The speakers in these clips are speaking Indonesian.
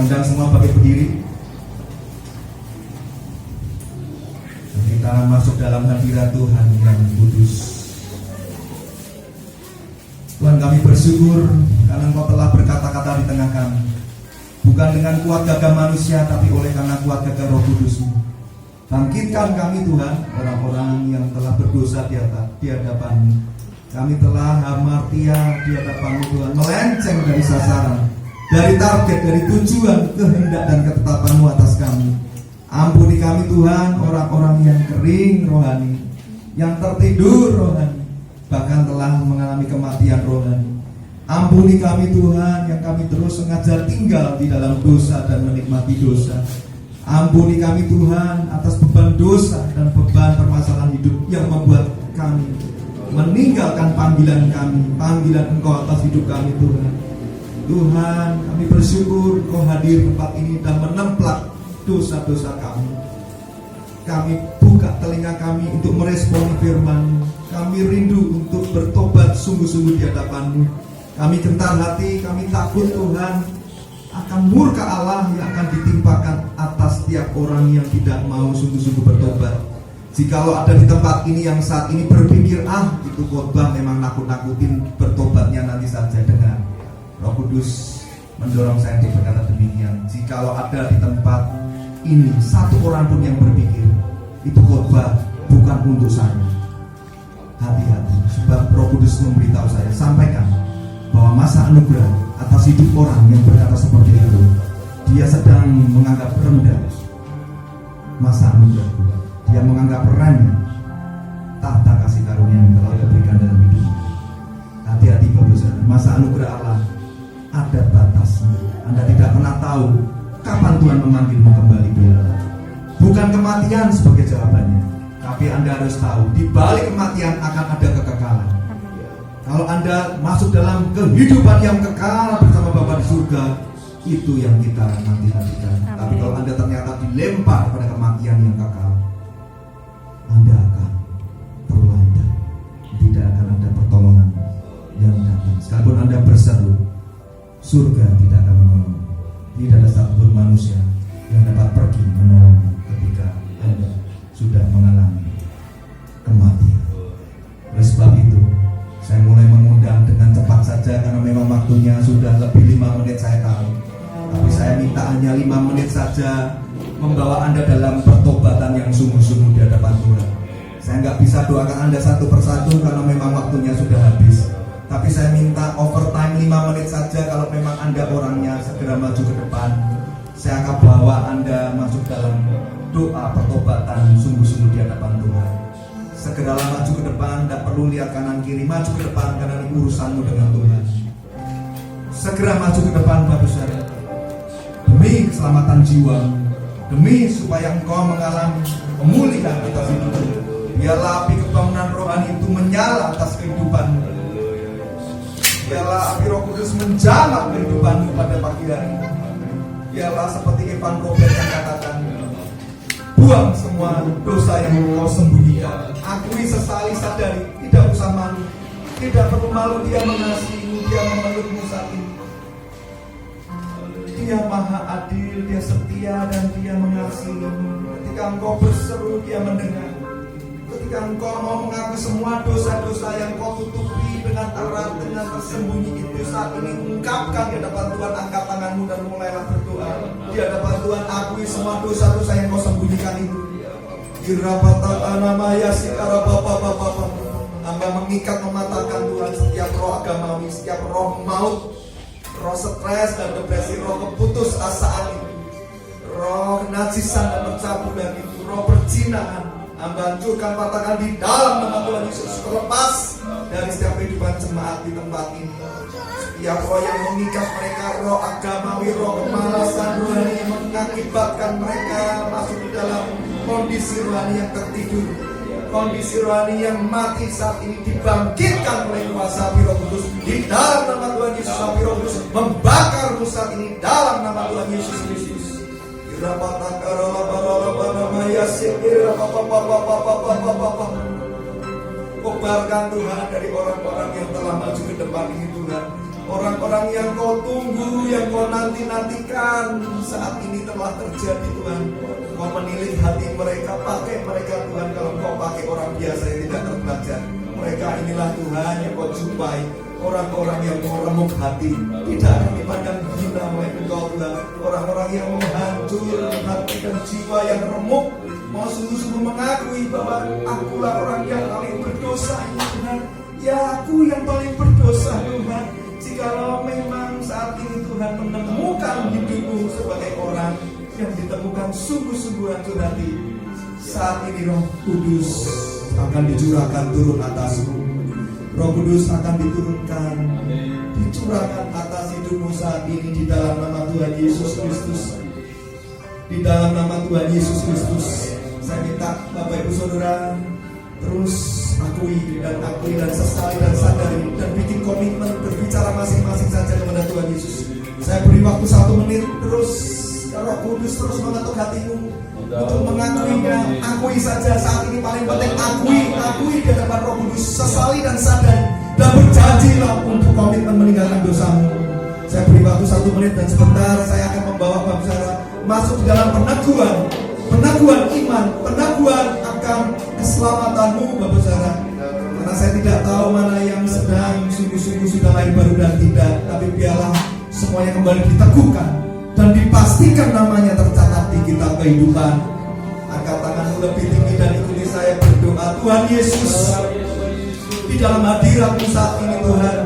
undang semua bagi berdiri. Kita masuk dalam hadirat Tuhan yang kudus. Tuhan, kami bersyukur karena Engkau telah berkata-kata di tengah kami, bukan dengan kuat gagah manusia, tapi oleh karena kuat gagah Roh Kudus-Mu. Bangkitkan kami Tuhan, orang-orang yang telah berdosa di hadapan-Mu. Kami telah hamartia di hadapan-Mu Tuhan, melenceng dari sasaran, dari target, dari tujuan, kehendak dan ketetapan-Mu atas kami. Ampuni kami Tuhan, orang-orang yang kering rohani, yang tertidur rohani, bahkan telah mengalami kematian rohani. Ampuni kami Tuhan, yang kami terus sengaja tinggal di dalam dosa dan menikmati dosa. Ampuni kami Tuhan atas beban dosa dan beban permasalahan hidup yang membuat kami meninggalkan panggilan kami, panggilan Engkau atas hidup kami Tuhan. Tuhan, kami bersyukur Engkau hadir di tempat ini dan menemplak dosa-dosa kami. Kami buka telinga kami untuk meresponi firman-Mu. Kami rindu untuk bertobat sungguh-sungguh di hadapan-Mu. Kami gentar hati, kami takut Tuhan akan murka Allah yang akan ditimpakan atas setiap orang yang tidak mau sungguh-sungguh bertobat. Jikalau ada di tempat ini yang saat ini berpikir, itu khotbah memang nakut-nakutin, bertobatnya nanti saja, dengar, Roh Kudus mendorong saya untuk berkata demikian. Jikalau ada di tempat ini satu orang pun yang berpikir itu khotbah bukan untuk saya, hati-hati, sebab Roh Kudus memberitahu saya, sampaikan bahwa masa anugerah atas hidup orang yang berkata seperti itu, dia sedang menganggap rendah masa anugerah, dia menganggap remeh tahta kasih karunia yang telah diberikan dalam hidupnya. Hati-hati Bapak Saudara, masa anugerah Allah ada batasnya. Anda tidak pernah tahu kapan Tuhan memanggilmu kembali. Bukan kematian sebagai jawabannya, tapi Anda harus tahu di balik kematian akan ada kekekalan. Kalau Anda masuk dalam kehidupan yang kekal bersama Bapa di surga, itu yang kita nanti-nantikan. Tapi kalau Anda ternyata dilempar pada kematian yang kekal, Anda akan terlantar. Tidak akan ada pertolongan yang datang. Sekalipun Anda berseru, surga tidak akan menolong. Tidak ada satupun manusia yang dapat pergi menolong ketika Anda sudah mengalami kematian. Oleh sebab itu, saya mulai mengundang dengan cepat saja karena memang waktunya sudah lebih 5 menit saya tahu. Tapi saya minta hanya 5 menit saja membawa Anda dalam pertobatan yang sungguh-sungguh di hadapan Tuhan. Saya nggak bisa doakan Anda satu persatu karena memang waktunya sudah habis. Tapi saya minta overtime 5 menit saja. Kalau memang Anda orangnya, segera maju ke depan. Saya akan bawa Anda masuk dalam doa pertobatan sungguh-sungguh di hadapan Tuhan. Segeralah maju ke depan, tidak perlu lihat kanan kiri, maju ke depan karena ini urusanmu dengan Tuhan. Segera maju ke depan Bapak Saudara, demi keselamatan jiwa, demi supaya engkau mengalami pemulihan atas hidupmu. Biarlah api kebangunan rohani itu menyala atas kehidupanmu. Biarlah api Roh Kudus menjalar kehidupanmu pada pagi hari. Biarlah seperti Evan Robert yang katakan, buang semua dosa yang kau sembunyikan. Akui, sesali, sadari, tidak usah malu. Tidak perlu malu, dia mengasihimu, dia memelukmu saat ini. Dia maha adil, dia setia dan dia mengasihimu. Ketika engkau berseru, dia mendengar. Ketika engkau mau mengaku semua dosa-dosa yang kau tutupi dengan erat, dengan tersembunyi itu, saat ini ungkapkan di hadapan Tuhan, angkat tanganmu dan mulailah berdoa. Di hadapan Tuhan, akui semua dosa-dosa yang kau sembunyikan itu. Hamba mengikat, mematahkan Tuhan setiap roh agamawi, setiap roh maut, roh stres dan depresi, roh keputus asaan itu, roh kenajisan dan pencabulan itu, roh perzinahan. Hamba hancurkan, patahkan di dalam nama Tuhan Yesus. Terlepas dari setiap kehidupan jemaat di tempat ini. Setiap roh yang mengikat mereka, roh agamawi, roh kemalasan rohani yang mengakibatkan mereka masuk di dalam kondisi rohani yang tertidur, kondisi rohani yang mati, saat ini dibangkitkan oleh kuasa api Roh Kudus di dalam nama Tuhan Yesus. Api Roh Kudus membakar saat ini dalam nama Tuhan Yesus Kristus. Kobarkan Tuhan dari orang-orang yang telah maju ke depan ini Tuhan. Orang-orang yang kau tunggu, yang kau nanti-nantikan, saat ini telah terjadi Tuhan. Kau menilik hati mereka, pakai mereka Tuhan. Kalau kau pakai orang biasa yang tidak terbelajar, mereka inilah Tuhan yang kau jumpai. Orang-orang yang mau remuk hati, tidak akan dipandang hina oleh Engkau Tuhan. Orang-orang yang menghancur hati dan jiwa yang remuk, mau sungguh-sungguh mengakui bahwa akulah orang yang paling berdosa ini Tuhan. Ya, aku yang paling berdosa Tuhan. Jikalau memang saat ini Tuhan menemukan hidupmu sebagai orang yang ditemukan sungguh-sungguh hancur hati, saat ini Roh Kudus akan dicurahkan turun atasmu. Roh Kudus akan diturunkan, dicurahkan atas hidupmu saat ini di dalam nama Tuhan Yesus Kristus. Di dalam nama Tuhan Yesus Kristus, saya minta Bapak Ibu Saudara terus akui dan sesali dan sadari dan bikin komitmen berbicara masing-masing saja kepada Tuhan Yesus. Saya beri waktu 1 menit, terus Roh Kudus terus mengetuk hatimu untuk mengakuinya. Akui saja saat ini, paling penting akui di hadapan Roh Kudus, sesali dan sadari dan berjanjilah untuk komitmen meninggalkan dosamu. Saya beri waktu 1 menit dan sebentar saya akan membawa Bapak Saudara masuk di dalam peneguhan iman, peneguhan akan keselamatanmu Bapak Saudara. Karena saya tidak tahu mana yang sedang sungguh-sungguh sudah lahir baru dan tidak, tapi biarlah semuanya kembali diteguhkan dan dipastikan namanya tercatat di kitab kehidupan. Angkat tanganmu lebih tinggi dan ikuti saya berdoa. Tuhan Yesus, di dalam hadirat-Mu saat ini Tuhan,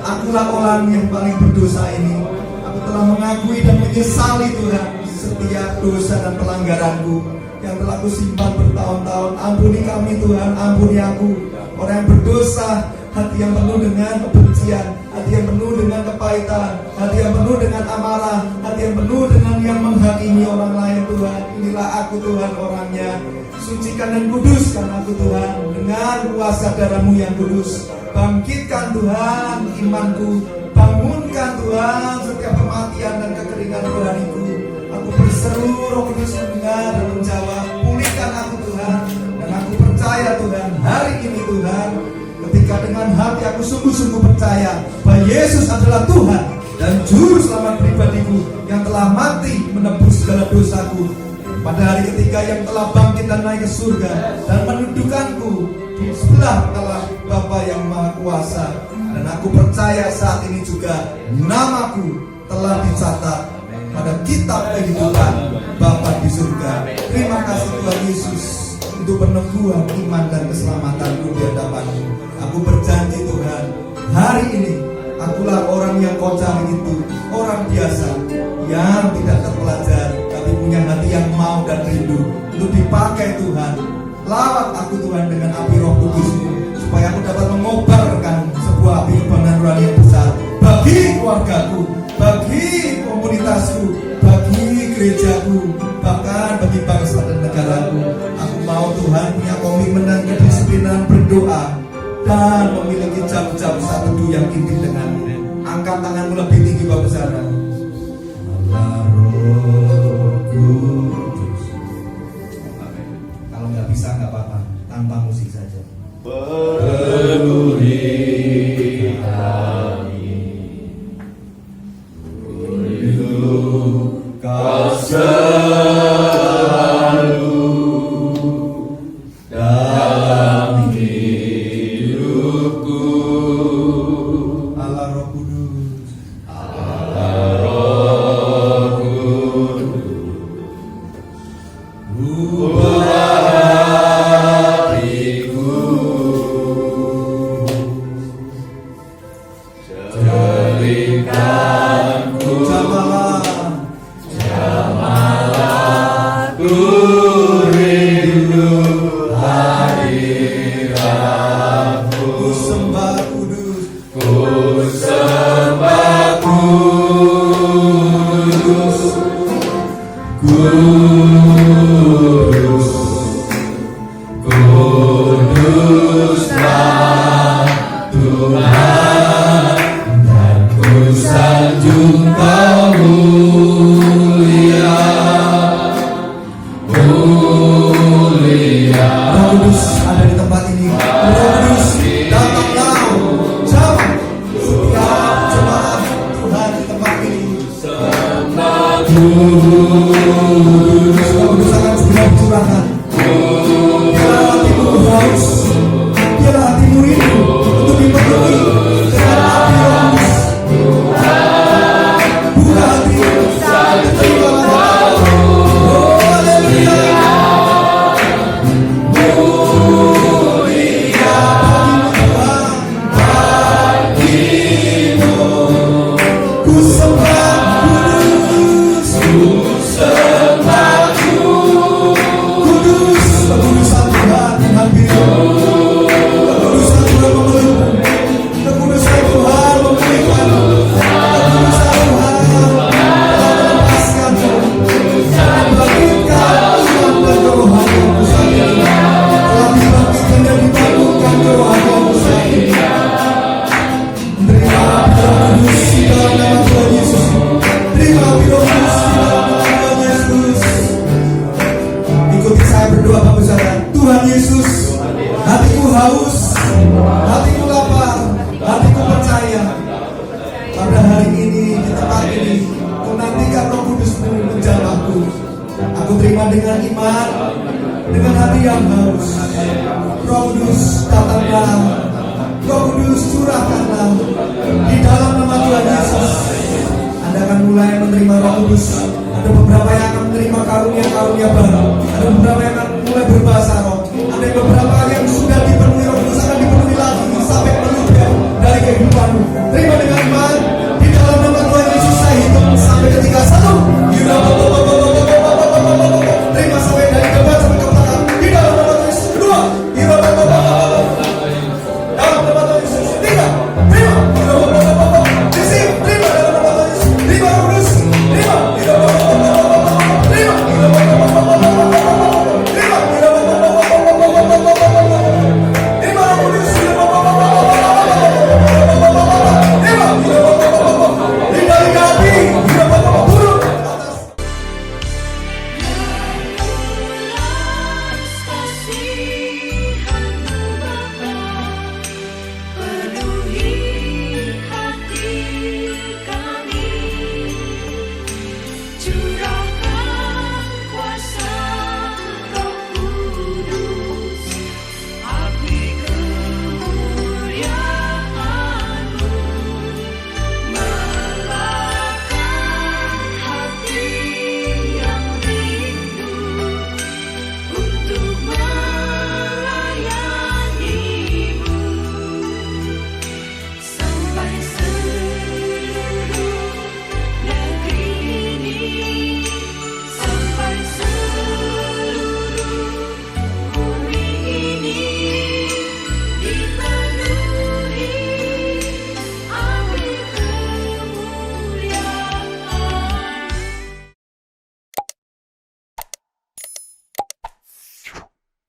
akulah orang yang paling berdosa ini. Aku telah mengakui dan menyesali Tuhan setiap dosa dan pelanggaranku yang telah kusimpan bertahun-tahun. Ampuni kami Tuhan, ampuni aku, orang yang berdosa, hati yang penuh dengan kebencian, hati yang penuh dengan kepahitan, hati yang penuh dengan amarah, hati yang penuh dengan yang menghakimi orang lain Tuhan. Inilah aku Tuhan orangnya. Sucikan dan kuduskan aku Tuhan dengan kuasa darah-Mu yang kudus. Bangkitkan Tuhan imanku, bangunkan Tuhan setiap kematian dan kekeringan rohaniku. Aku berseru, Roh Kudus mendengar dan menjawab. Pulihkan aku Tuhan, dan aku percaya Tuhan hari ini Tuhan, ketika dengan hati aku sungguh-sungguh percaya bahwa Yesus adalah Tuhan dan Juru Selamat pribadiku yang telah mati menebus segala dosaku. Pada hari ketiga yang telah bangkit dan naik ke surga dan mendudukanku di sebelah Allah Bapa yang Maha Kuasa. Dan aku percaya saat ini juga namaku telah dicatat pada kitab kehidupan Bapa di surga. Terima kasih Tuhan Yesus untuk peneguhan iman dan keselamatanku di hadapan-Mu. Aku berjanji Tuhan, hari ini akulah orang yang Kau cari itu, orang biasa yang tidak terpelajar, tapi punya hati yang mau dan rindu untuk dipakai Tuhan. Lawat aku Tuhan dengan api Roh Kudus-Mu, supaya aku dapat mengobarkan sebuah api kebanggaan rohani yang besar bagi keluargaku, bagi komunitasku, bagi gerejaku, bahkan bagi bangsa dan negaraku. Aku mau Tuhan punya komitmen dan kedisiplinan berdoa dan memiliki jam-jam saat teduh yang intim denganmu. Angkat tanganmu lebih tinggi Bapak Saudara. Allah Roh Kudus. Kalau nggak bisa nggak apa-apa, tanpa musik saja. Penuhi kami, Kau selalu dalam hidupku. Allah Roh Kudus, Allah Roh Kudus, ubah hatiku, jadikanku jamalah ku rindu hadiratmu. Ku sembah Kudus, ku sembah Kudus, Kudus, Kuduslah Tuhan, dan ku sanjung Kau mulia. curahkan. Biarlah hatimu haus, biarlah hatimu rindu untuk dipenuhi dengan api Roh Kudus. Buka hati, terimalah. Oh haleluya. Ku sembah kudus, kudus, kekudusan Tuhan menghampiri, kekudusan Tuhan memeluk, kekudusan Tuhan memulihkan, kekudusan Tuhan telah melepaskan, membangkitkan iman dan kerohanianmu saat ini, telah dibangkitkan dan dibangunkan kerohanianmu saat ini. Terima Roh Kudus di dalam nama Tuhan Yesus. Terima Roh Kudus di dalam nama Tuhan Yesus. Ikuti saya berdoa Bapak Saudara. Tuhan Yesus, hatiku haus, hatiku lapar, hatiku percaya. Pada hari ini, di tempat ini, Kau nantikan Roh Kudus menjamahku. Aku terima dengan iman, dengan hati yang haus. Roh Kudus datanglah, Roh Kudus curahkanlah di dalam nama Tuhan Yesus. Anda akan mulai menerima Roh Kudus. Ada beberapa yang akan menerima karunia-karunia baru. Ada beberapa yang